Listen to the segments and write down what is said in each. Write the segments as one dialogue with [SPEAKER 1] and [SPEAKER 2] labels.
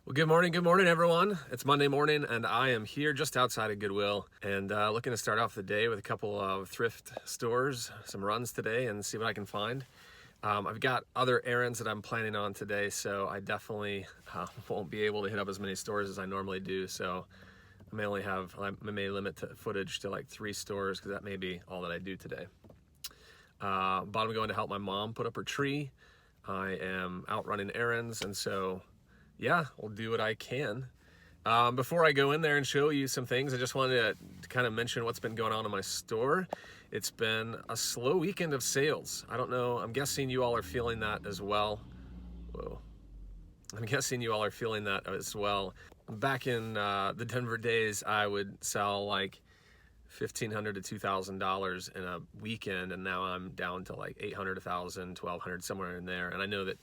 [SPEAKER 1] Well, good morning, everyone. It's Monday morning, and I am here just outside of Goodwill and looking to start off the day with a couple of thrift stores, some runs today, and see what I can find. I've got other errands that I'm planning on today, so I definitely won't be able to hit up as many stores as I normally do. So I may limit footage to like 3 stores because that may be all that I do today. But I'm going to help my mom put up her tree. I am out running errands, and so yeah, I'll do what I can. Before I go in there and show you some things, I just wanted to kind of mention what's been going on in my store. It's been a slow weekend of sales. I don't know, I'm guessing you all are feeling that as well. Whoa. I'm guessing you all are feeling that as well. Back in the Denver days, I would sell like $1,500 to $2,000 in a weekend, and now I'm down to like $800, $1,000, $1,200, somewhere in there. And I know that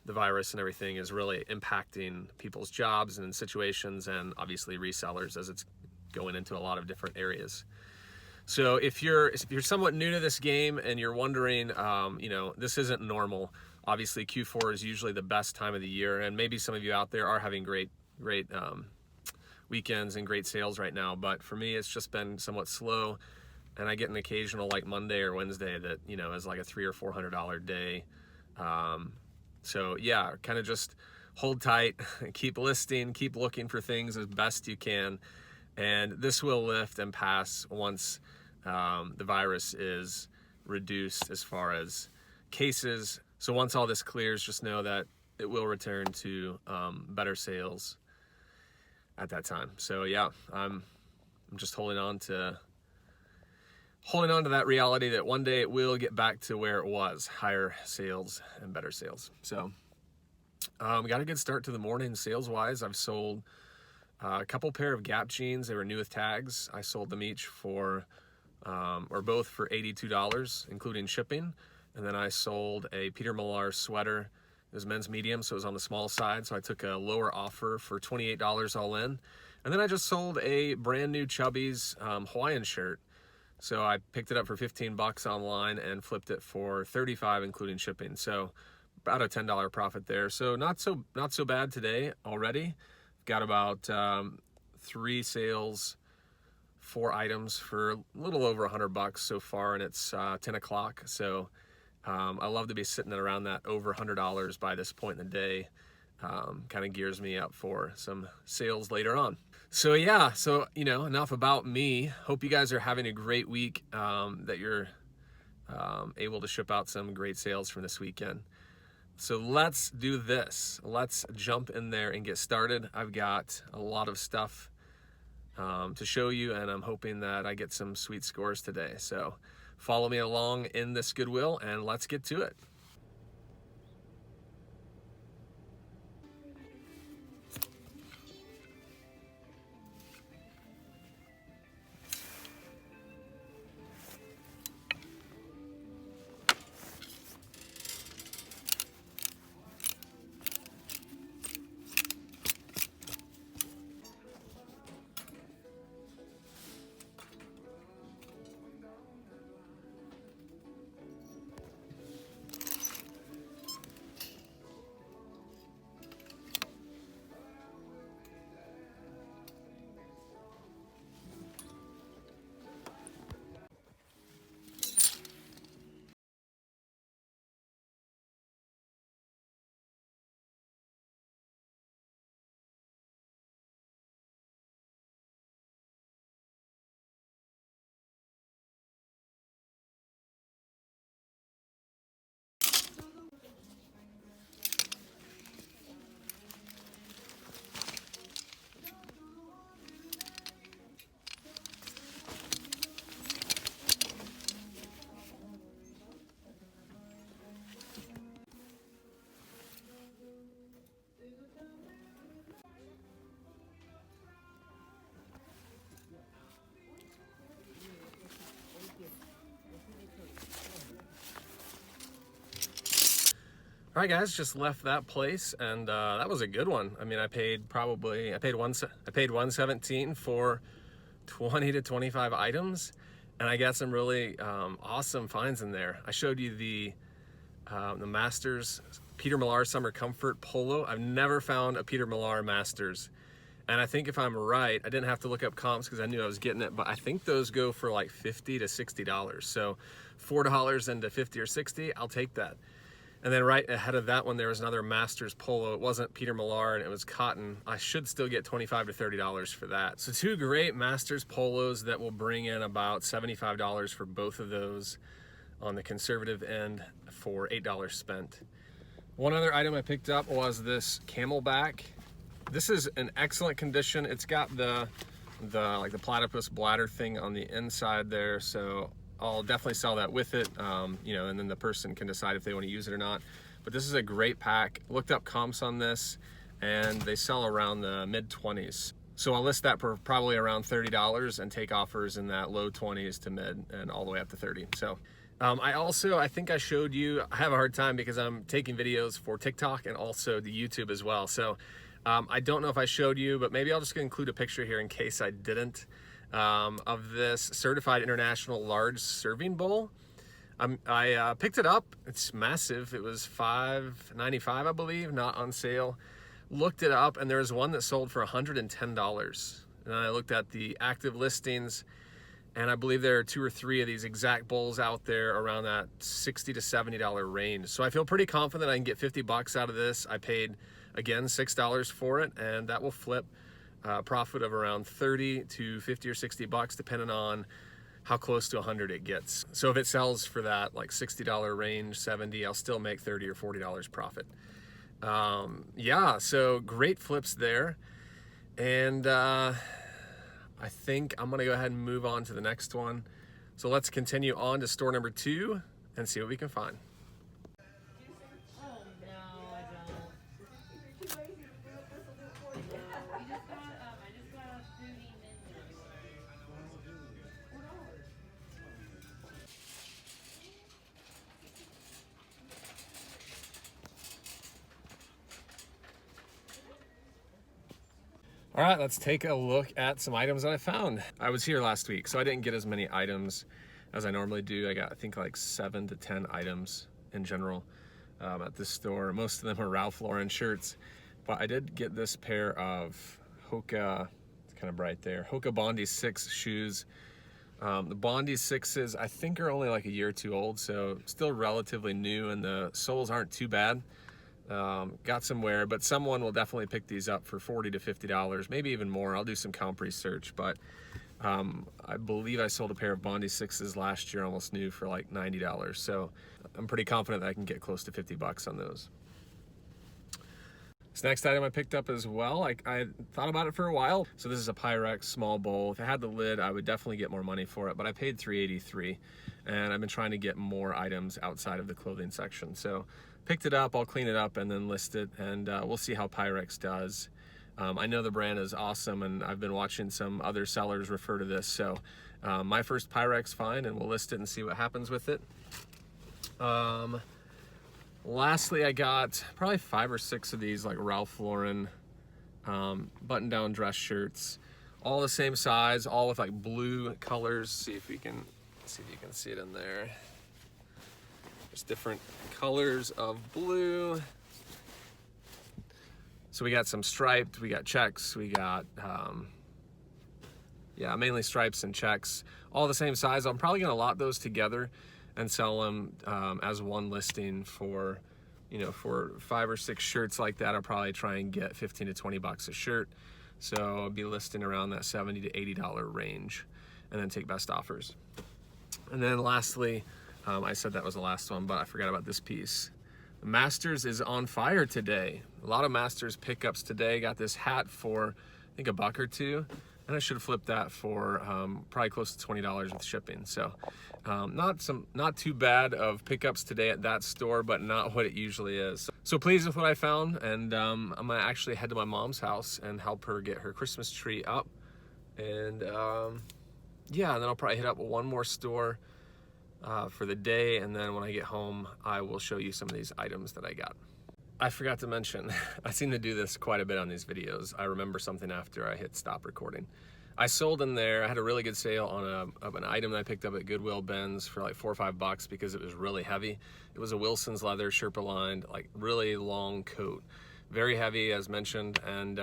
[SPEAKER 1] the virus and everything is really impacting people's jobs and situations, and obviously resellers, as it's going into a lot of different areas. So if you're somewhat new to this game and you're wondering, this isn't normal. Obviously Q4 is usually the best time of the year, and maybe some of you out there are having great weekends and great sales right now. But for me, it's just been somewhat slow, and I get an occasional like Monday or Wednesday that is like a $300 or $400 day. So yeah, kind of just hold tight, keep listing, keep looking for things as best you can, and this will lift and pass once the virus is reduced as far as cases. So once all this clears, just know that it will return to better sales at that time. So yeah, I'm just holding on to that reality that one day it will get back to where it was, higher sales and better sales. So got a good start to the morning sales wise. I've sold a couple pair of Gap jeans. They were new with tags. I sold them each for both for $82 including shipping. And then I sold a Peter Millar sweater. It was men's medium, so it was on the small side, so I took a lower offer for $28 all in. And then I just sold a brand new Chubby's Hawaiian shirt. So I picked it up for $15 online and flipped it for $35 including shipping. So about a $10 profit there. So not so bad today already. Got about 3 sales, 4 items for a little over $100 so far, and it's 10 o'clock. So I love to be sitting at around that over $100 by this point in the day. Kind of gears me up for some sales later on. So yeah, enough about me. Hope you guys are having a great week, that you're able to ship out some great sales from this weekend. So let's do this. Let's jump in there and get started. I've got a lot of stuff to show you, and I'm hoping that I get some sweet scores today. So follow me along in this Goodwill, and let's get to it. All right, guys, just left that place, and that was a good one. I mean, I paid $117 for 20 to 25 items, and I got some really awesome finds in there. I showed you the Masters Peter Millar Summer Comfort Polo. I've never found a Peter Millar Masters. And I think if I'm right, I didn't have to look up comps because I knew I was getting it, but I think those go for like $50 to $60. So $4 into 50 or 60, I'll take that. And then right ahead of that one, there was another Masters Polo. It wasn't Peter Millar and it was cotton. I should still get $25 to $30 for that. So two great Masters Polos that will bring in about $75 for both of those on the conservative end for $8 spent. One other item I picked up was this Camelback. This is in excellent condition. It's got the platypus bladder thing on the inside there, so I'll definitely sell that with it, you know, and then the person can decide if they want to use it or not. But this is a great pack. Looked up comps on this, and they sell around the mid-20s. So I'll list that for probably around $30 and take offers in that low 20s to mid and all the way up to 30. So I think I showed you, I have a hard time because I'm taking videos for TikTok and also the YouTube as well. So I don't know if I showed you, but maybe I'll just include a picture here in case I didn't, of this certified international large serving bowl. I picked it up. It's massive. It was $5.95, I believe, not on sale. Looked it up, and there was one that sold for $110. And I looked at the active listings, and I believe there are 2 or 3 of these exact bowls out there around that $60 to $70 range. So I feel pretty confident I can get 50 bucks out of this. I paid, again, $6 for it, and that will flip profit of around 30 to 50 or 60 bucks, depending on how close to 100 it gets. So if it sells for that like $60 range, 70, I'll still make $30 or $40 profit. Yeah, so great flips there. And I think I'm gonna go ahead and move on to the next one. So let's continue on to store number 2 and see what we can find. All right, let's take a look at some items that I found. I was here last week, so I didn't get as many items as I normally do. I got, I think, like 7 to 10 items in general at this store. Most of them are Ralph Lauren shirts, but I did get this pair of Hoka, it's kind of bright there, Hoka Bondi 6 shoes. The Bondi 6s, I think, are only like a year or 2 old, so still relatively new, and the soles aren't too bad. Got some wear, but someone will definitely pick these up for $40 to $50, maybe even more. I'll do some comp research, but I believe I sold a pair of Bondi 6s last year, almost new, for like $90. So I'm pretty confident that I can get close to 50 bucks on those. This next item I picked up as well, I thought about it for a while. So this is a Pyrex small bowl. If it had the lid, I would definitely get more money for it, but I paid $3.83, and I've been trying to get more items outside of the clothing section. So picked it up, I'll clean it up and then list it, and we'll see how Pyrex does. I know the brand is awesome, and I've been watching some other sellers refer to this. So my first Pyrex find, and we'll list it and see what happens with it. Lastly, I got probably 5 or 6 of these like Ralph Lauren button-down dress shirts, all the same size, all with like blue colors. See if you can see it in there. There's different colors of blue. So we got some striped, we got checks, we got yeah, mainly stripes and checks, all the same size. I'm probably gonna lot those together and sell them as one listing for, you know, for 5 or 6 shirts like that. I'll probably try and get 15 to 20 bucks a shirt. So I'll be listing around that $70 to $80 range, and then take best offers. And then lastly, I said that was the last one, but I forgot about this piece. Masters is on fire today. A lot of Masters pickups today. Got this hat for, I think, $1 or $2, and I should have flipped that for probably close to $20 with shipping. So not too bad of pickups today at that store, but not what it usually is. So pleased with what I found, and I'm gonna actually head to my mom's house and help her get her Christmas tree up. And yeah, and then I'll probably hit up one more store for the day, and then when I get home, I will show you some of these items that I got. I forgot to mention, I seem to do this quite a bit on these videos. I remember something after I hit stop recording. I sold in there. I had a really good sale on an item that I picked up at Goodwill Ben's for like $4 or $5 because it was really heavy. It was a Wilson's leather, Sherpa lined, like really long coat, very heavy as mentioned, and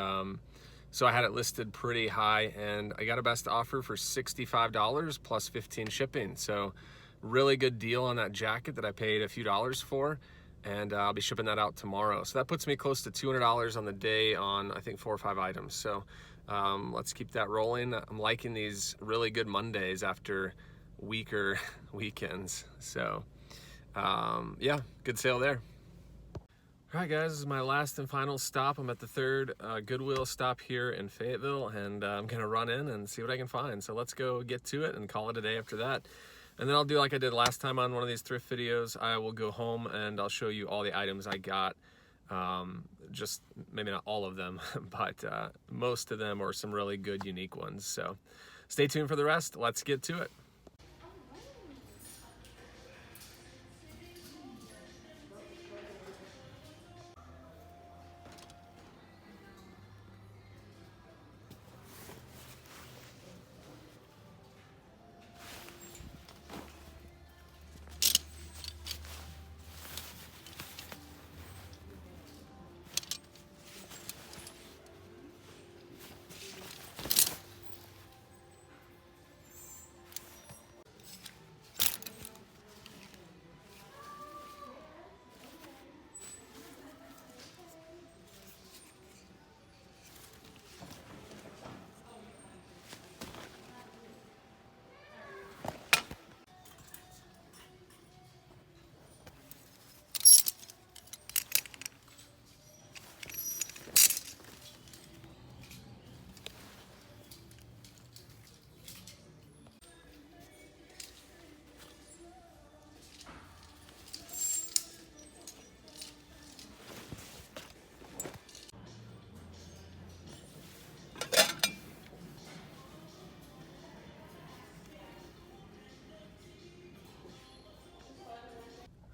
[SPEAKER 1] so I had it listed pretty high, and I got a best offer for $65 plus 15 shipping. So really good deal on that jacket that I paid a few dollars for, and I'll be shipping that out tomorrow. So that puts me close to $200 on the day on I think 4 or 5 items. So let's keep that rolling. I'm liking these really good Mondays after weaker weekends. So yeah, good sale there. All right, guys, this is my last and final stop. I'm at the third Goodwill stop here in Fayetteville, and I'm gonna run in and see what I can find. So let's go get to it and call it a day after that. And then I'll do like I did last time on one of these thrift videos. I will go home and I'll show you all the items I got. Just maybe not all of them, but most of them are some really good, unique ones. So stay tuned for the rest. Let's get to it.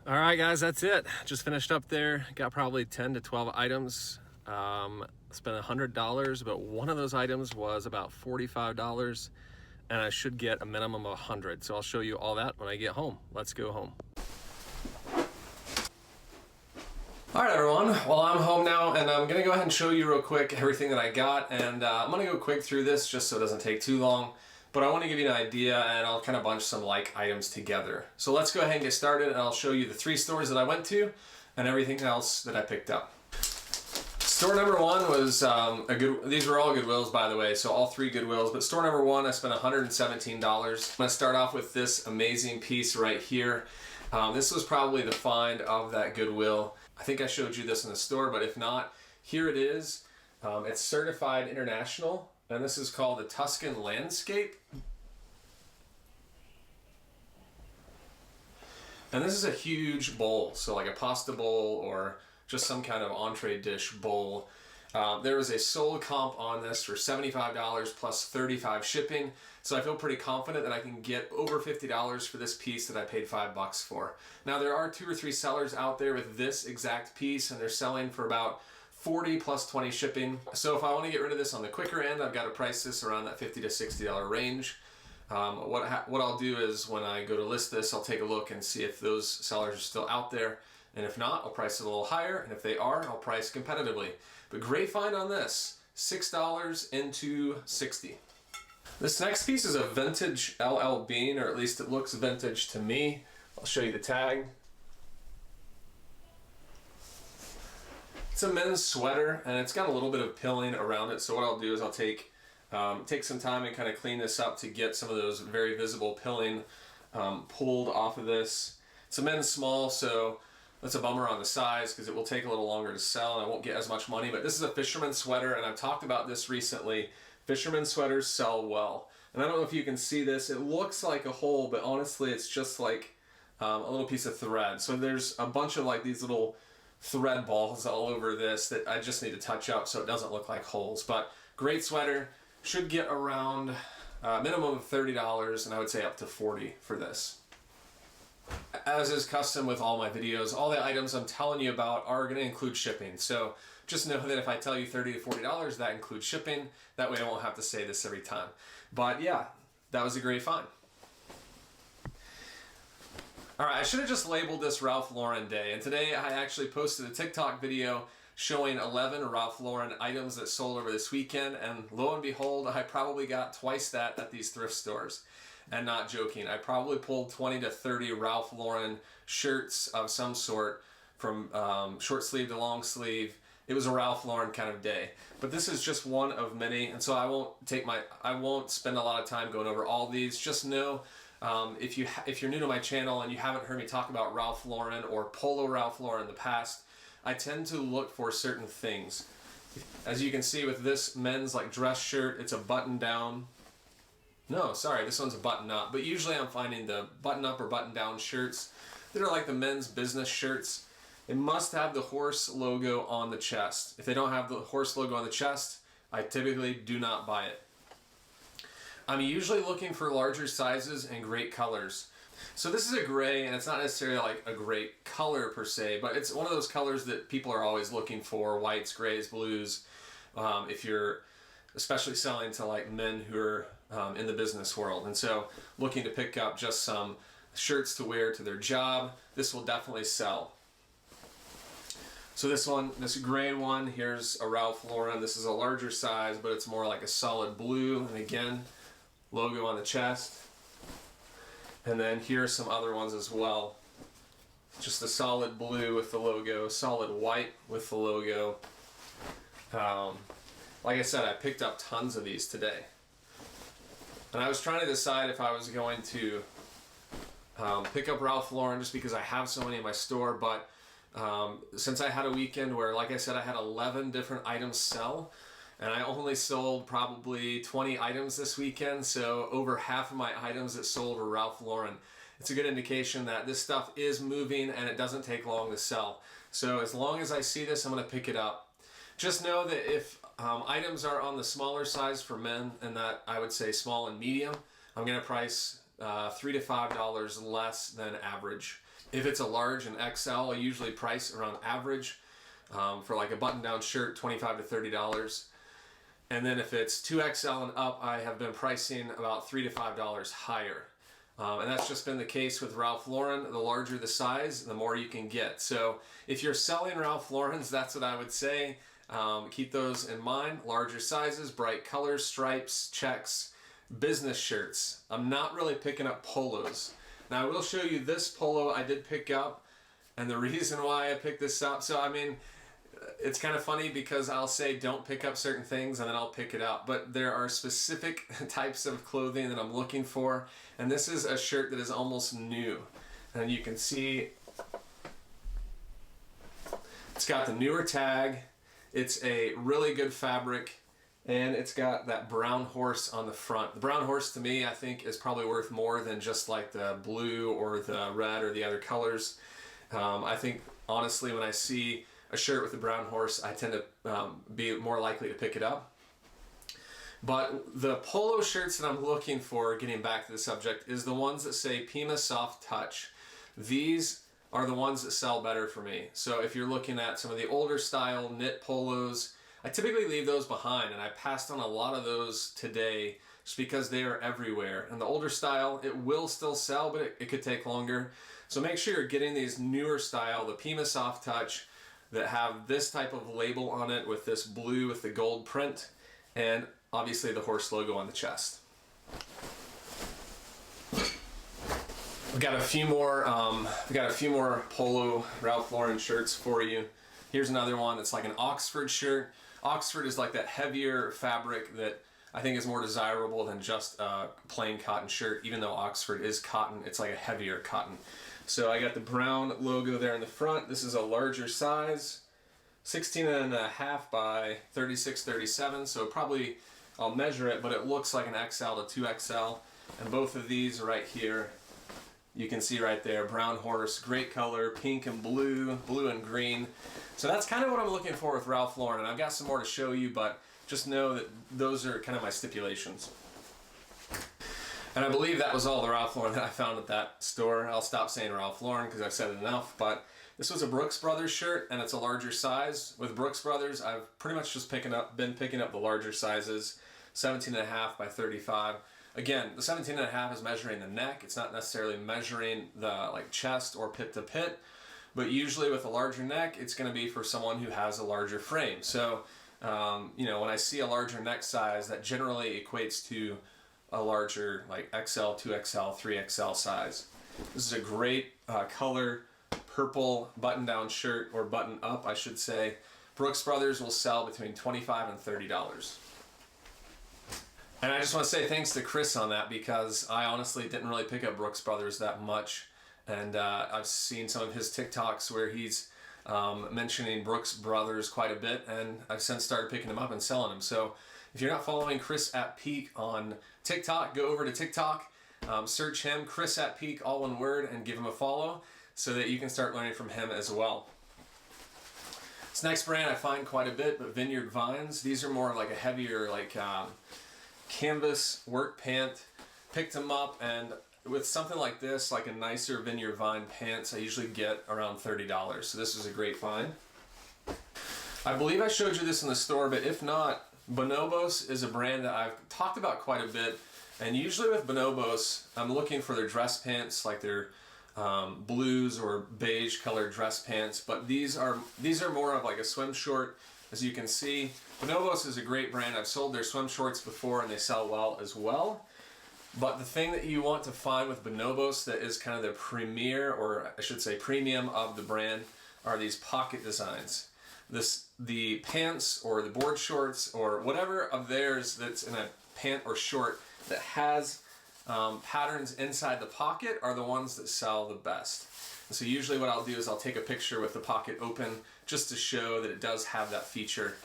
[SPEAKER 1] All right, guys, that's it. Just finished up there. Got probably 10 to 12 items. Spent $100, but one of those items was about $45, and I should get a minimum of 100. So I'll show you all that when I get home. Let's go home. All right, everyone. Well, I'm home now, and I'm gonna go ahead and show you real quick everything that I got, and I'm gonna go quick through this just so it doesn't take too long. But I want to give you an idea, and I'll kind of bunch some like items together. So let's go ahead and get started, and I'll show you the 3 stores that I went to and everything else that I picked up. Store number 1 was these were all Goodwills, by the way, so all 3 Goodwills. But store number 1, I spent $117. I'm gonna start off with this amazing piece right here. This was probably the find of that Goodwill. I think I showed you this in the store, but if not, here it is. It's certified international. And this is called the Tuscan Landscape. And this is a huge bowl, so like a pasta bowl or just some kind of entree dish bowl. There was a sold comp on this for $75 plus 35 shipping. So I feel pretty confident that I can get over $50 for this piece that I paid $5 for. Now there are 2 or 3 sellers out there with this exact piece, and they're selling for about $40 plus 20 shipping. So if I want to get rid of this on the quicker end, I've got to price this around that $50 to $60 range. What I'll do is when I go to list this, I'll take a look and see if those sellers are still out there. And if not, I'll price it a little higher. And if they are, I'll price competitively. But great find on this, $6 into $60. This next piece is a vintage LL Bean, or at least it looks vintage to me. I'll show you the tag. It's a men's sweater, and it's got a little bit of pilling around it. So what I'll do is I'll take some time and kind of clean this up to get some of those very visible pilling pulled off of this. It's a men's small, so that's a bummer on the size because it will take a little longer to sell and I won't get as much money. But this is a fisherman's sweater, and I've talked about this recently. Fisherman sweaters sell well. And I don't know if you can see this. It looks like a hole, but honestly it's just like a little piece of thread. So there's a bunch of like these little thread balls all over this that I just need to touch up so it doesn't look like holes. But great sweater. Should get around minimum of $30, and I would say up to $40 for this. As is custom with all my videos, all the items I'm telling you about are going to include shipping. So just know that if I tell you $30 to $40, that includes shipping. That way I won't have to say this every time. But yeah, that was a great find. All right, I should have just labeled this Ralph Lauren Day. And today I actually posted a TikTok video showing 11 Ralph Lauren items that sold over this weekend. And lo and behold, I probably got twice that at these thrift stores. And not joking, I probably pulled 20 to 30 Ralph Lauren shirts of some sort, from short sleeve to long sleeve. It was a Ralph Lauren kind of day. But this is just one of many, and so I won't spend a lot of time going over all these. Just know, if you're new to my channel and you haven't heard me talk about Ralph Lauren or Polo Ralph Lauren in the past, I tend to look for certain things. As you can see with this men's like dress shirt, it's a button down. No, sorry, this one's a button up. But usually I'm finding the button up or button down shirts that are like the men's business shirts. They must have the horse logo on the chest. If they don't have the horse logo on the chest, I typically do not buy it. I'm usually looking for larger sizes and great colors. So this is a gray, and it's not necessarily like a great color per se, but it's one of those colors that people are always looking for: whites, grays, blues. If you're especially selling to like men who are in the business world, and so looking to pick up just some shirts to wear to their job, this will definitely sell. So this gray one, here's a Ralph Lauren. This is a larger size, but it's more like a solid blue, and again, logo on the chest. And then here are some other ones as well. Just a solid blue with the logo, solid white with the logo. Like I said, I picked up tons of these today. And I was trying to decide if I was going to pick up Ralph Lauren just because I have so many in my store, but since I had a weekend where, like I said, I had 11 different items sell, and I only sold probably 20 items this weekend, so over half of my items that sold were Ralph Lauren. It's a good indication that this stuff is moving and it doesn't take long to sell. So as long as I see this, I'm going to pick it up. Just know that if items are on the smaller size for men, and that I would say small and medium, I'm going to price $3 to $5 less than average. If it's a large and XL, I usually price around average. For like a button-down shirt, $25 to $30. And then if it's 2XL and up, I have been pricing about $3 to $5 higher. And that's just been the case with Ralph Lauren. The larger the size, the more you can get. So if you're selling Ralph Laurens, that's what I would say. Keep those in mind. Larger sizes, bright colors, stripes, checks, business shirts. I'm not really picking up polos. Now I will show you this polo I did pick up, and the reason why I picked this up. So I mean, it's kind of funny because I'll say don't pick up certain things and then I'll pick it up. But there are specific types of clothing that I'm looking for. And this is a shirt that is almost new. And you can see it's got the newer tag. It's a really good fabric. And it's got that brown horse on the front. The brown horse to me, I think, is probably worth more than just like the blue or the red or the other colors. I think, honestly, when I see a shirt with a brown horse, I tend to be more likely to pick it up. But the polo shirts that I'm looking for, getting back to the subject, is the ones that say Pima Soft Touch. These are the ones that sell better for me. So if you're looking at some of the older style knit polos, I typically leave those behind, and I passed on a lot of those today just because they are everywhere. And the older style, it will still sell, but it could take longer. So make sure you're getting these newer style, the Pima Soft Touch, that have this type of label on it with this blue with the gold print, and obviously the horse logo on the chest. We've got a few more polo Ralph Lauren shirts for you. Here's another one that's like an Oxford shirt. Oxford is like that heavier fabric that I think is more desirable than just a plain cotton shirt. Even though Oxford is cotton, it's like a heavier cotton. So I got the brown logo there in the front. This is a larger size, 16.5 by 36-37. So probably I'll measure it, but it looks like an XL to 2XL. And both of these right here, you can see right there, brown horse, great color, pink and blue, blue and green. So that's kind of what I'm looking for with Ralph Lauren. And I've got some more to show you, but just know that those are kind of my stipulations. And I believe that was all the Ralph Lauren that I found at that store. I'll stop saying Ralph Lauren because I've said it enough, but this was a Brooks Brothers shirt and it's a larger size. With Brooks Brothers, I've pretty much just been picking up the larger sizes, 17.5 by 35. Again, the 17.5 is measuring the neck. It's not necessarily measuring the chest or pit to pit, but usually with a larger neck, it's going to be for someone who has a larger frame. So, when I see a larger neck size, that generally equates to a larger XL, 2XL, 3XL size. This is a great color, purple button-down shirt, or button-up, I should say. Brooks Brothers will sell between $25 and $30. And I just want to say thanks to Chris on that, because I honestly didn't really pick up Brooks Brothers that much. And I've seen some of his TikToks where he's mentioning Brooks Brothers quite a bit, and I've since started picking them up and selling them. So if you're not following Chris at Peak on TikTok, go over to TikTok, search him, Chris at Peak, all one word, and give him a follow so that you can start learning from him as well. This next brand I find quite a bit, but Vineyard Vines. These are more like a heavier canvas work pant. Picked them up, and with something like this, like a nicer Vineyard Vine pants, I usually get around $30. So this is a great find. I believe I showed you this in the store, but if not, Bonobos is a brand that I've talked about quite a bit. And usually with Bonobos, I'm looking for their dress pants, like their blues or beige colored dress pants. But these are more of like a swim short. As you can see, Bonobos is a great brand. I've sold their swim shorts before and they sell well as well. But the thing that you want to find with Bonobos that is kind of the premier, or I should say premium of the brand, are these pocket designs. The pants or the board shorts or whatever of theirs that's in a pant or short that has patterns inside the pocket are the ones that sell the best. And so usually what I'll do is I'll take a picture with the pocket open just to show that it does have that feature.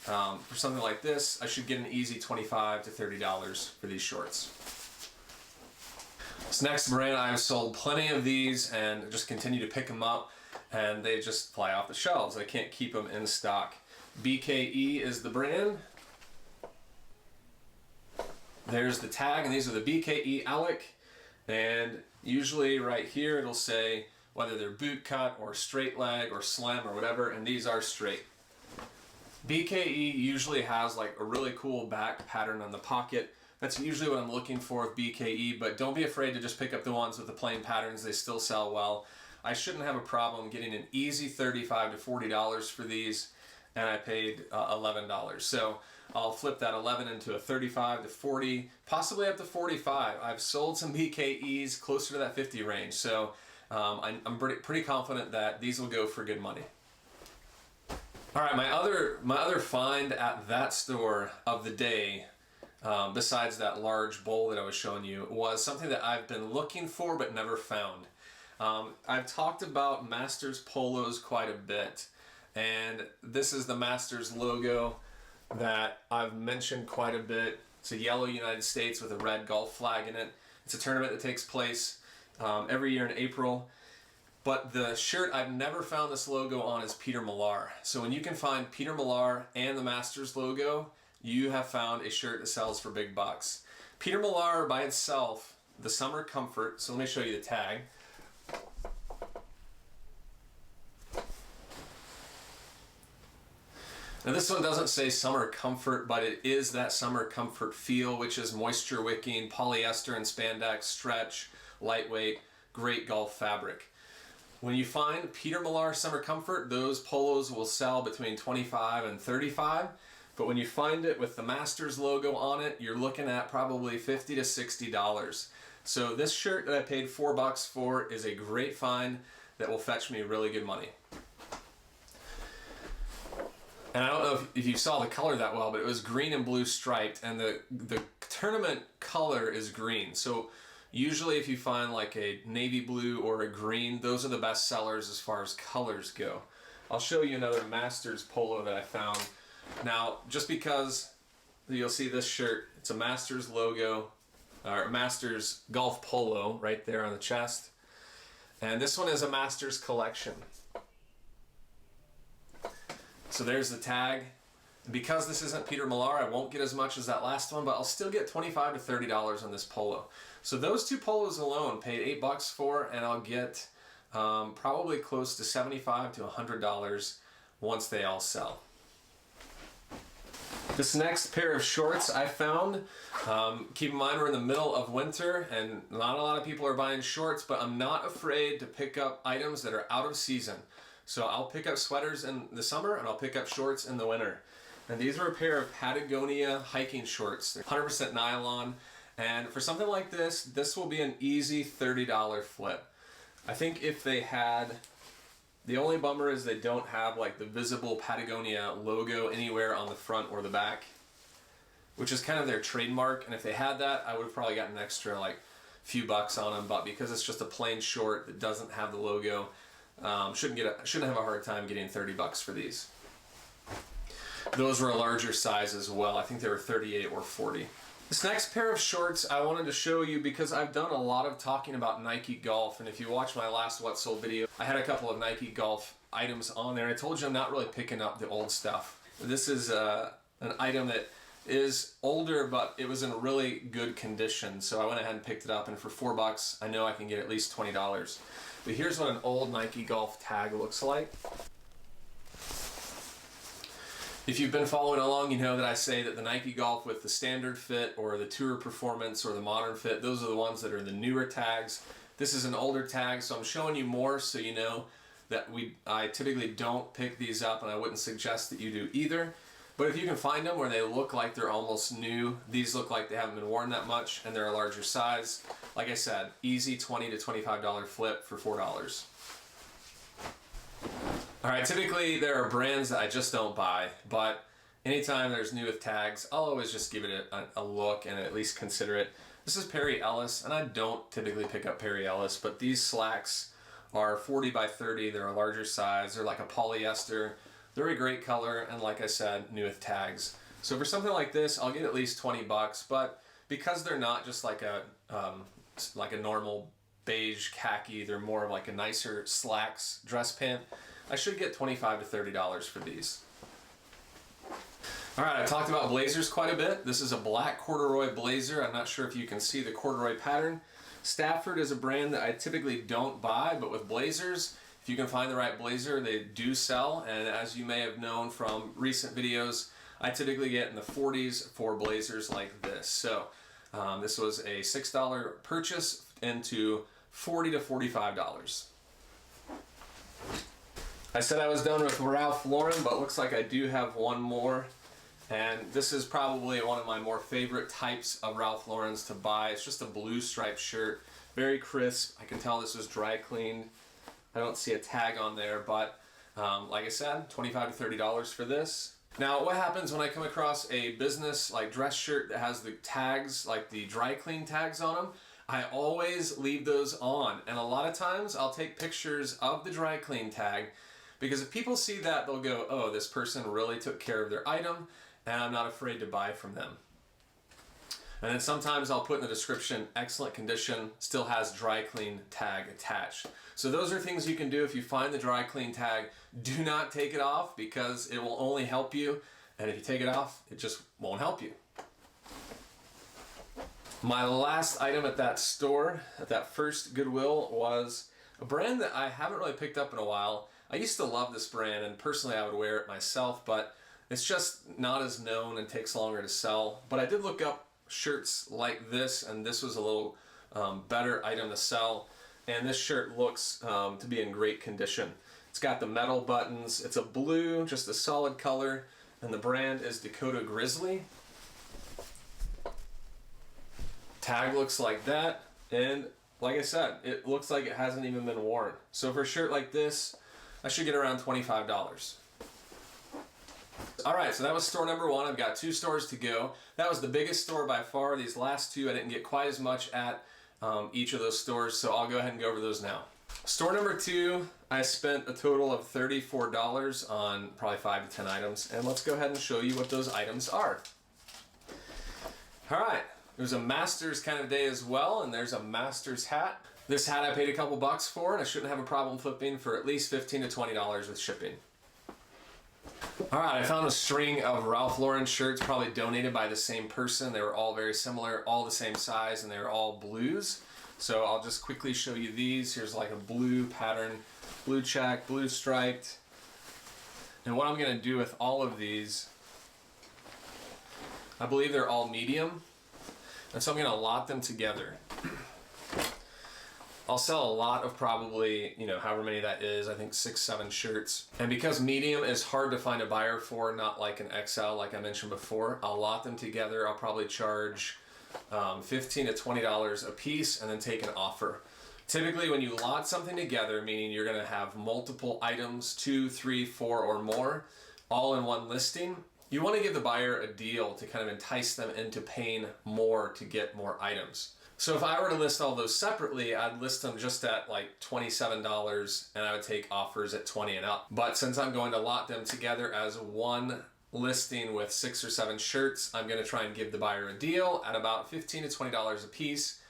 [SPEAKER 1] For something like this, I should get an easy $25 to $30 for these shorts. This next brand, I've sold plenty of these and just continue to pick them up, and they just fly off the shelves. I can't keep them in stock. BKE is the brand. There's the tag, and these are the BKE Alec. And usually right here it'll say whether they're boot cut or straight leg or slim or whatever, and these are straight. BKE usually has like a really cool back pattern on the pocket. That's usually what I'm looking for with BKE, but don't be afraid to just pick up the ones with the plain patterns. They still sell well. I shouldn't have a problem getting an easy $35 to $40 for these, and I paid $11. So I'll flip that 11 into a 35 to 40, possibly up to 45. I've sold some BKEs closer to that 50 range, so I'm pretty confident that these will go for good money. All right, my other find at that store of the day, besides that large bowl that I was showing you, was something that I've been looking for but never found. I've talked about Masters polos quite a bit, and this is the Masters logo that I've mentioned quite a bit. It's a yellow United States with a red golf flag in it. It's a tournament that takes place every year in April. But the shirt I've never found this logo on is Peter Millar. So when you can find Peter Millar and the Masters logo, you have found a shirt that sells for big bucks. Peter Millar by itself, the Summer Comfort, so let me show you the tag. Now this one doesn't say Summer Comfort, but it is that Summer Comfort feel, which is moisture wicking, polyester and spandex, stretch, lightweight, great golf fabric. When you find Peter Millar Summer Comfort, those polos will sell between $25 and $35. But when you find it with the Masters logo on it, you're looking at probably $50 to $60. So this shirt that I paid $4 for is a great find that will fetch me really good money. And I don't know if you saw the color that well, but it was green and blue striped, and the tournament color is green. So usually if you find like a navy blue or a green, those are the best sellers as far as colors go. I'll show you another Masters polo that I found. Now, just because you'll see this shirt, it's a Masters logo, or Masters golf polo right there on the chest. And this one is a Masters collection. So there's the tag. Because this isn't Peter Millar, I won't get as much as that last one, but I'll still get $25 to $30 on this polo. So those two polos alone paid $8 for, and I'll get probably close to $75 to $100 once they all sell. This next pair of shorts I found, keep in mind we're in the middle of winter and not a lot of people are buying shorts, but I'm not afraid to pick up items that are out of season. So I'll pick up sweaters in the summer and I'll pick up shorts in the winter. And these are a pair of Patagonia hiking shorts. They're 100% nylon. And for something like this, this will be an easy $30 flip. I think if they had, the only bummer is they don't have like the visible Patagonia logo anywhere on the front or the back, which is kind of their trademark. And if they had that, I would have probably gotten an extra like few bucks on them. But because it's just a plain short that doesn't have the logo, shouldn't have a hard time getting $30 for these. Those were a larger size as well. I think they were 38 or 40. This next pair of shorts I wanted to show you because I've done a lot of talking about Nike Golf, and if you watch my last What Sold video, I had a couple of Nike Golf items on there. I told you I'm not really picking up the old stuff. This is an item that is older, but it was in really good condition, so I went ahead and picked it up, and for $4 I know I can get at least $20. But here's what an old Nike Golf tag looks like. If you've been following along, you know that I say that the Nike Golf with the standard fit or the Tour Performance or the modern fit, those are the ones that are the newer tags. This is an older tag, so I'm showing you more so you know that I typically don't pick these up, and I wouldn't suggest that you do either. But if you can find them where they look like they're almost new, these look like they haven't been worn that much and they're a larger size. Like I said, easy $20 to $25 flip for $4. Alright, typically there are brands that I just don't buy, but anytime there's new with tags, I'll always just give it a look and at least consider it. This is Perry Ellis, and I don't typically pick up Perry Ellis, but these slacks are 40 by 30, they're a larger size, they're like a polyester, they're a great color, and like I said, new with tags. So for something like this, I'll get at least $20, but because they're not just like a normal beige khaki, they're more of like a nicer slacks dress pant, I should get $25 to $30 for these. Alright, I talked about blazers quite a bit. This is a black corduroy blazer. I'm not sure if you can see the corduroy pattern. Stafford is a brand that I typically don't buy, but with blazers, if you can find the right blazer, they do sell. And as you may have known from recent videos, I typically get in the 40s for blazers like this. So this was a $6 purchase into $40 to $45. I said I was done with Ralph Lauren, but looks like I do have one more. And this is probably one of my more favorite types of Ralph Lauren's to buy. It's just a blue striped shirt, very crisp. I can tell this was dry cleaned. I don't see a tag on there, but like I said, $25 to $30 for this. Now, what happens when I come across a business like dress shirt that has the tags, like the dry clean tags on them? I always leave those on, and a lot of times I'll take pictures of the dry clean tag, because if people see that, they'll go, oh, this person really took care of their item, and I'm not afraid to buy from them. And then sometimes I'll put in the description, excellent condition, still has dry clean tag attached. So those are things you can do if you find the dry clean tag. Do not take it off, because it will only help you, and if you take it off, it just won't help you. My last item at that store, at that first Goodwill, was a brand that I haven't really picked up in a while. I used to love this brand, and personally I would wear it myself, but it's just not as known and takes longer to sell. But I did look up shirts like this, and this was a little better item to sell. And this shirt looks to be in great condition. It's got the metal buttons. It's a blue, just a solid color, and the brand is Dakota Grizzly. Tag looks like that, and like I said, it looks like it hasn't even been worn. So for a shirt like this, I should get around $25. Alright, so that was store number one. I've got 2 stores to go. That was the biggest store by far. These last 2 I didn't get quite as much at each of those stores, so I'll go ahead and go over those now. Store number 2, I spent a total of $34 on probably 5 to 10 items, and let's go ahead and show you what those items are. Alright, there's a Masters kind of day as well, and there's a Masters hat. This hat I paid a couple bucks for, and I shouldn't have a problem flipping for at least $15 to $20 with shipping. All right, I found a string of Ralph Lauren shirts, probably donated by the same person. They were all very similar, all the same size, and they were all blues. So I'll just quickly show you these. Here's like a blue pattern, blue check, blue striped. And what I'm gonna do with all of these, I believe they're all medium. And so I'm gonna lot them together. I'll sell a lot of probably, however many that is, I think 6, 7 shirts. And because medium is hard to find a buyer for, not like an XL like I mentioned before, I'll lot them together. I'll probably charge $15 to $20 a piece and then take an offer. Typically when you lot something together, meaning you're gonna have multiple items, 2, 3, 4 or more, all in one listing, you wanna give the buyer a deal to kind of entice them into paying more to get more items. So if I were to list all those separately, I'd list them just at like $27 and I would take offers at 20 and up. But since I'm going to lot them together as one listing with 6 or 7 shirts, I'm gonna try and give the buyer a deal at about $15 to $20 a piece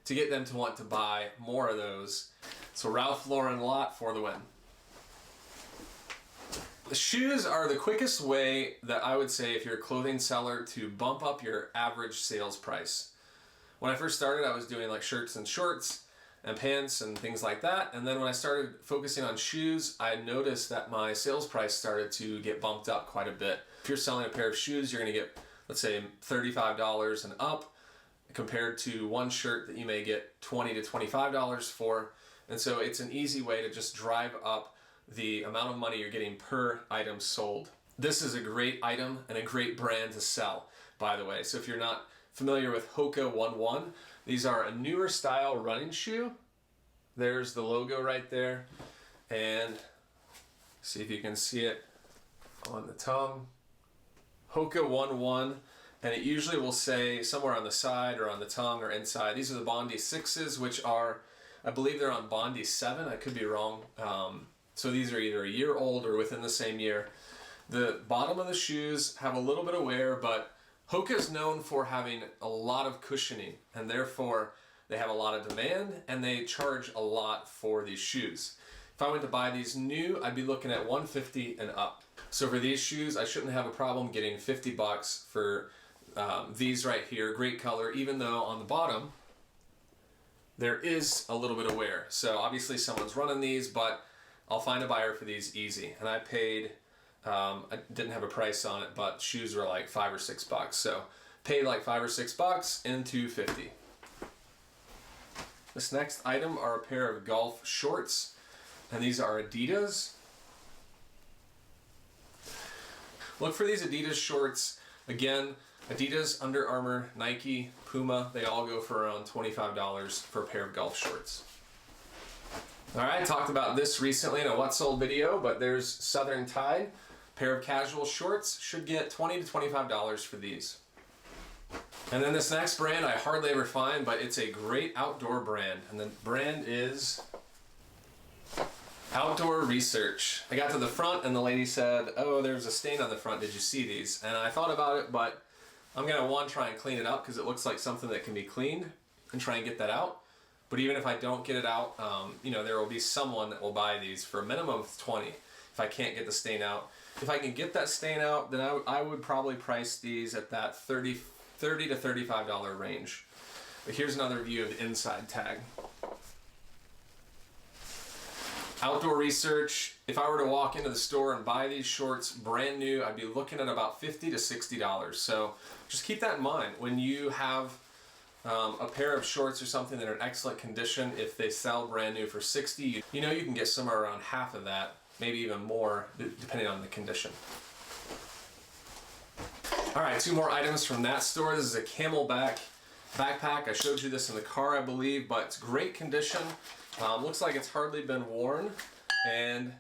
[SPEAKER 1] to get them to want to buy more of those. So Ralph Lauren lot for the win. The shoes are the quickest way that I would say if you're a clothing seller to bump up your average sales price. When I first started, I was doing like shirts and shorts and pants and things like that. And then when I started focusing on shoes, I noticed that my sales price started to get bumped up quite a bit. If you're selling a pair of shoes, you're gonna get, let's say, $35 and up compared to one shirt that you may get $20 to $25 for. And so it's an easy way to just drive up the amount of money you're getting per item sold. This is a great item and a great brand to sell, by the way. So if you're not familiar with Hoka 11, these are a newer style running shoe. There's the logo right there, and see if you can see it on the tongue. Hoka 11, and it usually will say somewhere on the side or on the tongue or inside. These are the Bondi 6s, which are, I believe they're on Bondi 7, I could be wrong. So these are either a year old or within the same year. The bottom of the shoes have a little bit of wear, but Hoka is known for having a lot of cushioning, and therefore they have a lot of demand and they charge a lot for these shoes. If I went to buy these new, I'd be looking at $150 and up. So for these shoes, I shouldn't have a problem getting $50 for these right here. Great color, even though on the bottom there is a little bit of wear. So obviously someone's running these, but I'll find a buyer for these easy. And I paid, I didn't have a price on it, but shoes were like $5 or $6. So paid like $5 or $6 into $50. This next item are a pair of golf shorts, and these are Adidas. Look for these Adidas shorts. Again, Adidas, Under Armour, Nike, Puma, they all go for around $25 for a pair of golf shorts. All right, I talked about this recently in a What Sold video, but there's Southern Tide. Pair of casual shorts, should get $20 to $25 for these. And then this next brand I hardly ever find, but it's a great outdoor brand. And the brand is Outdoor Research. I got to the front and the lady said, oh, there's a stain on the front, did you see these? And I thought about it, but I'm gonna try and clean it up because it looks like something that can be cleaned and try and get that out. But even if I don't get it out, there will be someone that will buy these for a minimum of $20 if I can't get the stain out. If I can get that stain out, then I would probably price these at that $30 to $35 range. But here's another view of the inside tag. Outdoor Research, if I were to walk into the store and buy these shorts brand new, I'd be looking at about $50 to $60. So just keep that in mind. When you have a pair of shorts or something that are in excellent condition, if they sell brand new for $60, you can get somewhere around half of that, maybe even more, depending on the condition. All right, 2 more items from that store. This is a Camelback backpack. I showed you this in the car, I believe, but it's great condition. Looks like it's hardly been worn, and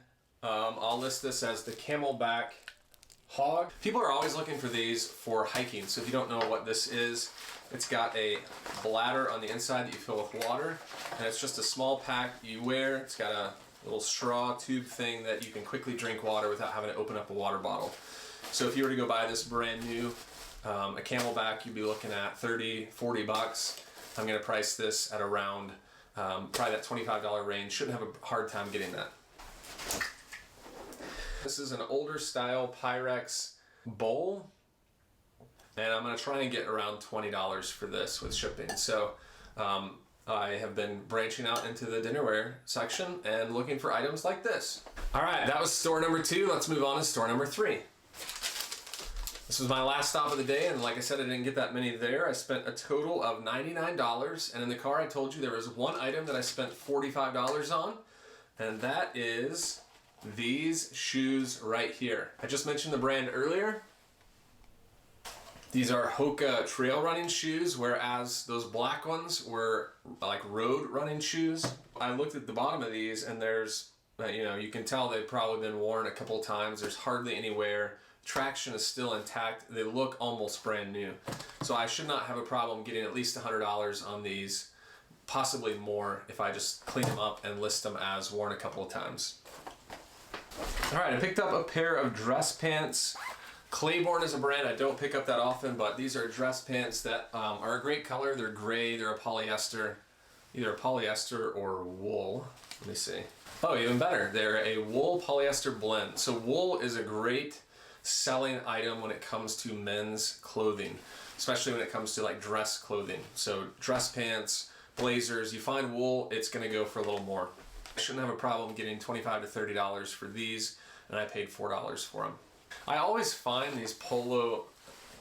[SPEAKER 1] I'll list this as the Camelback Hog. People are always looking for these for hiking, so if you don't know what this is, it's got a bladder on the inside that you fill with water, and it's just a small pack you wear. It's got a little straw tube thing that you can quickly drink water without having to open up a water bottle. So if you were to go buy this brand new, a Camelback, you'd be looking at $30, $40. I'm gonna price this at around probably that $25 range. Shouldn't have a hard time getting that. This is an older style Pyrex bowl, and I'm gonna try and get around $20 for this with shipping. So I have been branching out into the dinnerware section and looking for items like this. All right, that was store number 2. Let's move on to store number 3. This was my last stop of the day, and like I said, I didn't get that many there. I spent a total of $99, and in the car I told you there was one item that I spent $45 on, and that is these shoes right here. I just mentioned the brand earlier. These are Hoka trail running shoes, whereas those black ones were like road running shoes. I looked at the bottom of these, and there's, you can tell they've probably been worn a couple times. There's hardly any wear. Traction is still intact. They look almost brand new. So I should not have a problem getting at least $100 on these, possibly more if I just clean them up and list them as worn a couple of times. All right, I picked up a pair of dress pants. Claiborne is a brand I don't pick up that often, but these are dress pants that are a great color. They're gray, they're a polyester, either a polyester or wool. Let me see. Oh, even better, they're a wool polyester blend. So wool is a great selling item when it comes to men's clothing, especially when it comes to like dress clothing. So dress pants, blazers, you find wool, it's gonna go for a little more. I shouldn't have a problem getting $25 to $30 for these, and I paid $4 for them. I always find these polo,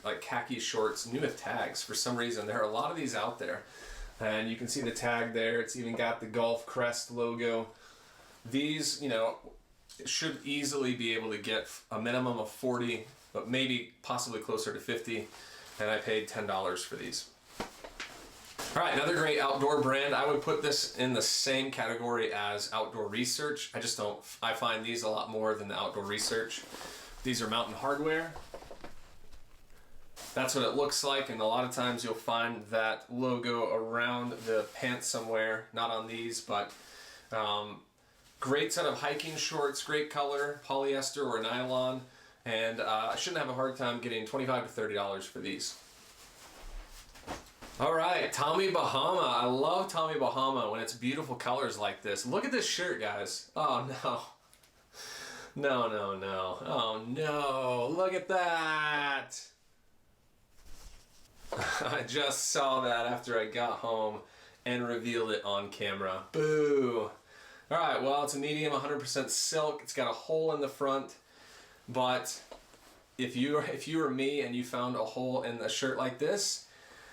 [SPEAKER 1] like khaki shorts, new with tags for some reason. There are a lot of these out there, and you can see the tag there. It's even got the golf crest logo. These, should easily be able to get a minimum of 40, but maybe possibly closer to 50, and I paid $10 for these. All right, another great outdoor brand. I would put this in the same category as Outdoor Research. I find these a lot more than the Outdoor Research. These are Mountain Hardwear. That's what it looks like, and a lot of times you'll find that logo around the pants somewhere, not on these, but great set of hiking shorts, great color, polyester or nylon, and I shouldn't have a hard time getting $25 to $30 for these. All right, Tommy Bahama. I love Tommy Bahama when it's beautiful colors like this. Look at this shirt, guys. Oh no. No. Oh no, look at that. I just saw that after I got home and revealed it on camera. Boo. All right, well, it's a medium, 100% silk. It's got a hole in the front, but if you were me and you found a hole in a shirt like this,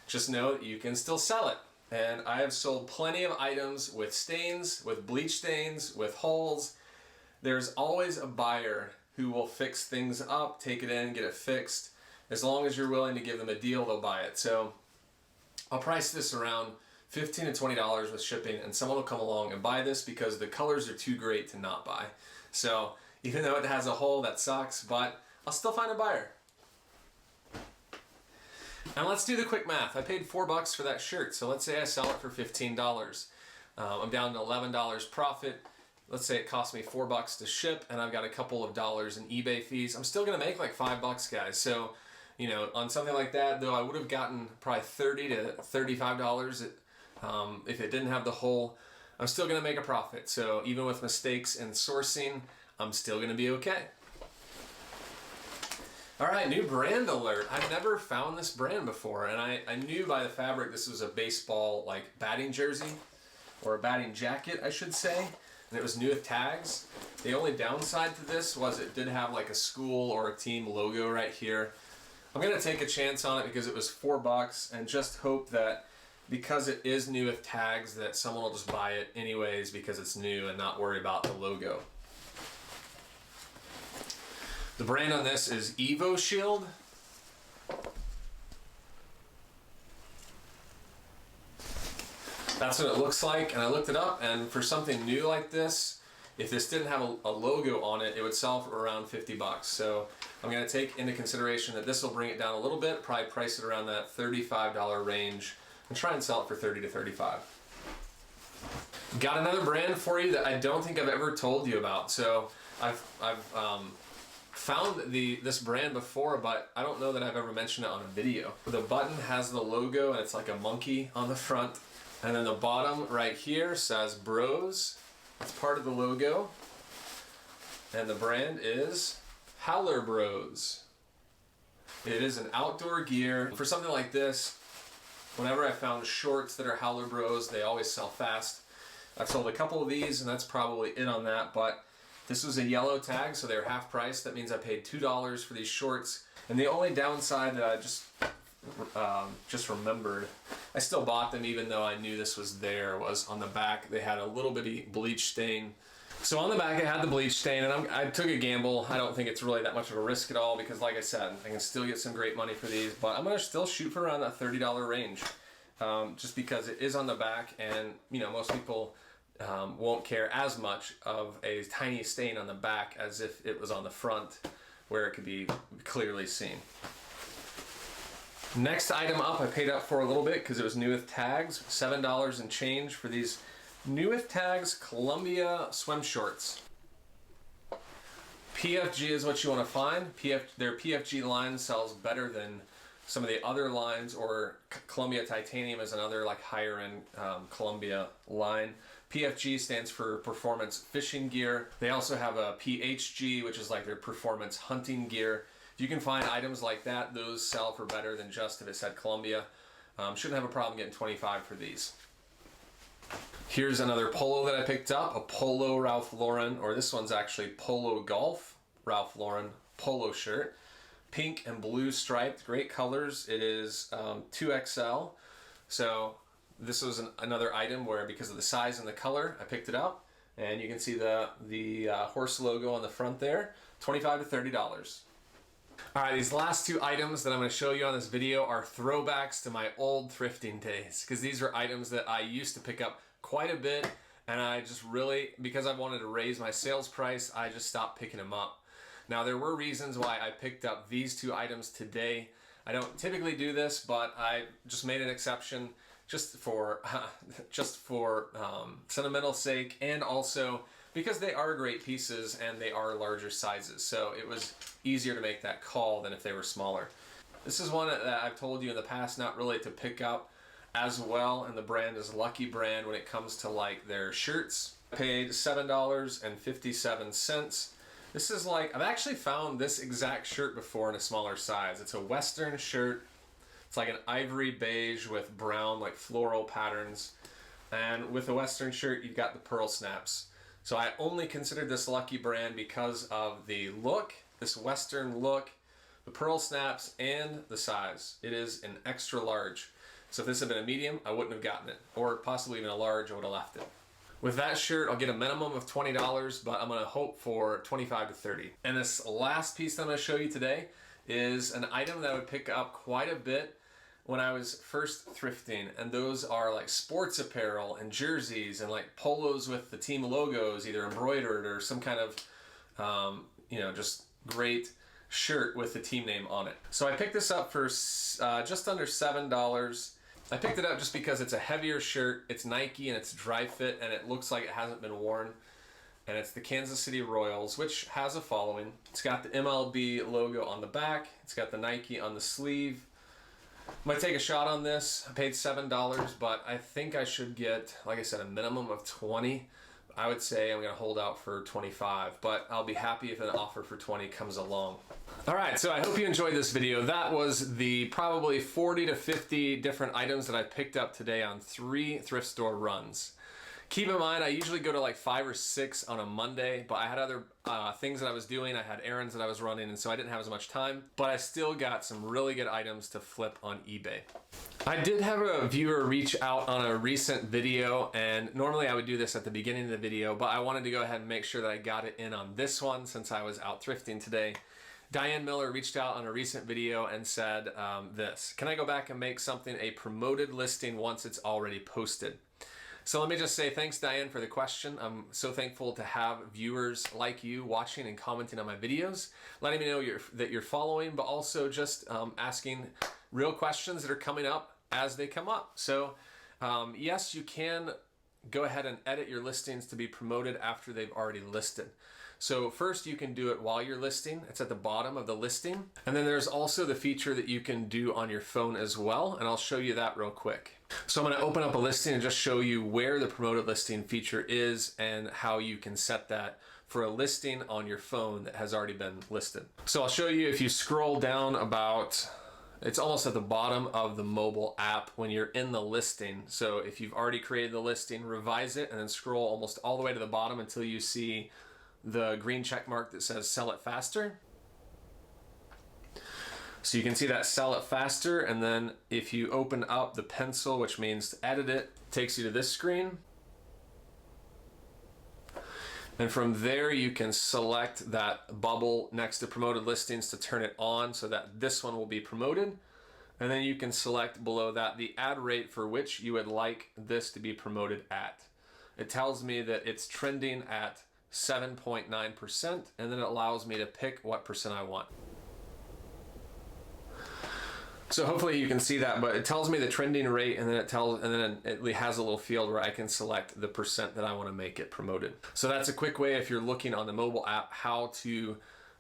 [SPEAKER 1] just know that you can still sell it. And I have sold plenty of items with stains, with bleach stains, with holes. There's always a buyer who will fix things up, take it in, get it fixed. As long as you're willing to give them a deal, they'll buy it. So I'll price this around $15 to $20 with shipping, and someone will come along and buy this because the colors are too great to not buy. So even though it has a hole, that sucks, but I'll still find a buyer. Now let's do the quick math. I paid $4 for that shirt, so let's say I sell it for $15. I'm down to $11 profit. Let's say it cost me $4 to ship, and I've got a couple of dollars in eBay fees. I'm still gonna make like $5, guys. So, on something like that, though, I would have gotten probably $30 to $35 if it didn't have the hole. I'm still gonna make a profit. So even with mistakes in sourcing, I'm still gonna be okay. All right, new brand alert. I've never found this brand before, and I knew by the fabric this was a baseball like batting jersey, or a batting jacket, I should say, and it was new with tags. The only downside to this was it did have like a school or a team logo right here. I'm gonna take a chance on it because it was $4 and just hope that because it is new with tags that someone will just buy it anyways because it's new and not worry about the logo. The brand on this is Evo Shield. That's what it looks like, and I looked it up, and for something new like this, if this didn't have a logo on it, it would sell for around $50. So I'm gonna take into consideration that this will bring it down a little bit, probably price it around that $35 range, and try and sell it for $30 to $35. Got another brand for you that I don't think I've ever told you about. So I've found this brand before, but I don't know that I've ever mentioned it on a video. The button has the logo, and it's like a monkey on the front. And then the bottom right here says Bros. That's part of the logo. and the brand is Howler Bros. It is an outdoor gear. For something like this, whenever I found shorts that are Howler Bros, they always sell fast. I've sold a couple of these, and that's probably it on that, but this was a yellow tag, so they were half price. That means I paid $2 for these shorts. And the only downside that I just remembered, I still bought them even though I knew this was there, was on the back they had a little bitty bleach stain. So on the back it had the bleach stain, and I took a gamble. I don't think it's really that much of a risk at all because, like I said, I can still get some great money for these, but I'm going to still shoot for around that $30 range, just because it is on the back, and you know, most people won't care as much of a tiny stain on the back as if it was on the front where it could be clearly seen. Next item up, I paid up for a little bit because it was new with tags, $7 and change for these new with tags Columbia swim shorts. PFG is what you want to find. Their PFG line sells better than some of the other lines, or Columbia Titanium is another like higher end Columbia line. PFG stands for Performance Fishing Gear. They also have a PHG, which is like their Performance Hunting Gear. If you can find items like that, those sell for better than just if it said Columbia. Shouldn't have a problem getting $25 for these. Here's another polo that I picked up, a Polo Ralph Lauren, or this one's actually Polo Golf Ralph Lauren polo shirt. Pink and blue striped, great colors. It is 2XL. So this was another item where, because of the size and the color, I picked it up. And you can see the horse logo on the front there, $25 to $30. All right, these last two items that I'm going to show you on this video are throwbacks to my old thrifting days, because these are items that I used to pick up quite a bit, and I just really, because I wanted to raise my sales price, I just stopped picking them up. Now, there were reasons why I picked up these two items today. I don't typically do this, but I just made an exception just for sentimental sake, and also because they are great pieces and they are larger sizes. So it was easier to make that call than if they were smaller. This is one that I've told you in the past not really to pick up as well, and the brand is Lucky Brand when it comes to like their shirts. I paid $7.57. This is like, I've actually found this exact shirt before in a smaller size. It's a Western shirt. It's like an ivory beige with brown like floral patterns. And with the Western shirt, you've got the pearl snaps. So I only considered this Lucky Brand because of the look, this Western look, the pearl snaps, and the size. It is an extra large. So if this had been a medium, I wouldn't have gotten it. Or possibly even a large, I would have left it. With that shirt, I'll get a minimum of $20, but I'm gonna hope for $25 to $30. And this last piece that I'm gonna show you today is an item that I would pick up quite a bit when I was first thrifting, and those are like sports apparel and jerseys and like polos with the team logos, either embroidered or some kind of, just great shirt with the team name on it. So I picked this up for just under $7. I picked it up just because it's a heavier shirt, it's Nike, and it's dry fit, and it looks like it hasn't been worn. And it's the Kansas City Royals, which has a following. It's got the MLB logo on the back, it's got the Nike on the sleeve. I'm gonna take a shot on this. I paid $7, but I think I should get, like I said, a minimum of 20. I would say I'm gonna hold out for 25, but I'll be happy if an offer for 20 comes along. All right, so I hope you enjoyed this video. That was the probably 40 to 50 different items that I picked up today on 3 thrift store runs. Keep in mind, I usually go to like 5 or 6 on a Monday, but I had other things that I was doing. I had errands that I was running, and so I didn't have as much time, but I still got some really good items to flip on eBay. I did have a viewer reach out on a recent video, and normally I would do this at the beginning of the video, but I wanted to go ahead and make sure that I got it in on this one since I was out thrifting today. Diane Miller reached out on a recent video and said this: can I go back and make something a promoted listing once it's already posted? So let me just say thanks, Diane, for the question. I'm so thankful to have viewers like you watching and commenting on my videos, letting me know that you're following, but also just asking real questions that are coming up as they come up. So yes, you can go ahead and edit your listings to be promoted after they've already listed. So first you can do it while you're listing. It's at the bottom of the listing. And then there's also the feature that you can do on your phone as well. And I'll show you that real quick. So I'm gonna open up a listing and just show you where the promoted listing feature is and how you can set that for a listing on your phone that has already been listed. So I'll show you, if you scroll down about, it's almost at the bottom of the mobile app when you're in the listing. So if you've already created the listing, revise it and then scroll almost all the way to the bottom until you see the green check mark that says sell it faster. So you can see that sell it faster, and then if you open up the pencil, which means to edit it, takes you to this screen. And from there you can select that bubble next to promoted listings to turn it on so that this one will be promoted. And then you can select below that the ad rate for which you would like this to be promoted at. It tells me that it's trending at 7.9%, and then it allows me to pick what percent I want. So hopefully you can see that, but it tells me the trending rate, and then it has a little field where I can select the percent that I want to make it promoted. So that's a quick way, if you're looking on the mobile app, how to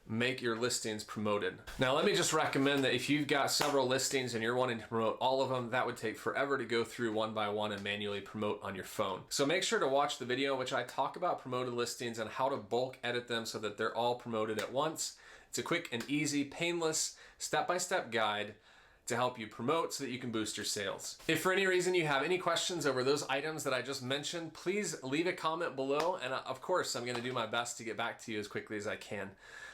[SPEAKER 1] make your listings promoted. Now let me just recommend that if you've got several listings and you're wanting to promote all of them, that would take forever to go through one by one and manually promote on your phone. So make sure to watch the video in which I talk about promoted listings and how to bulk edit them so that they're all promoted at once. It's a quick and easy, painless, step-by-step guide to help you promote so that you can boost your sales. If for any reason you have any questions over those items that I just mentioned, please leave a comment below, and of course I'm gonna do my best to get back to you as quickly as I can.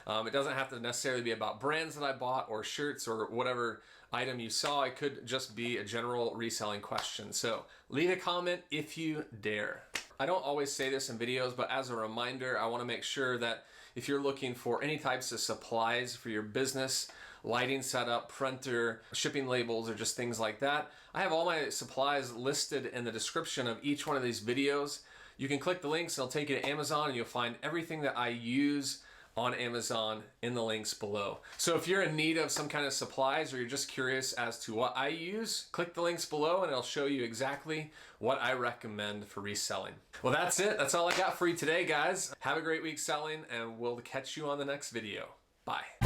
[SPEAKER 1] It doesn't have to necessarily be about brands that I bought or shirts or whatever item you saw. It could just be a general reselling question. So leave a comment if you dare. I don't always say this in videos, but as a reminder, I wanna make sure that if you're looking for any types of supplies for your business, lighting setup, printer, shipping labels, or just things like that, I have all my supplies listed in the description of each one of these videos. You can click the links, and it'll take you to Amazon, and you'll find everything that I use on Amazon in the links below. So if you're in need of some kind of supplies, or you're just curious as to what I use, click the links below and it'll show you exactly what I recommend for reselling. Well, that's it. That's all I got for you today, guys. Have a great week selling, and we'll catch you on the next video. Bye.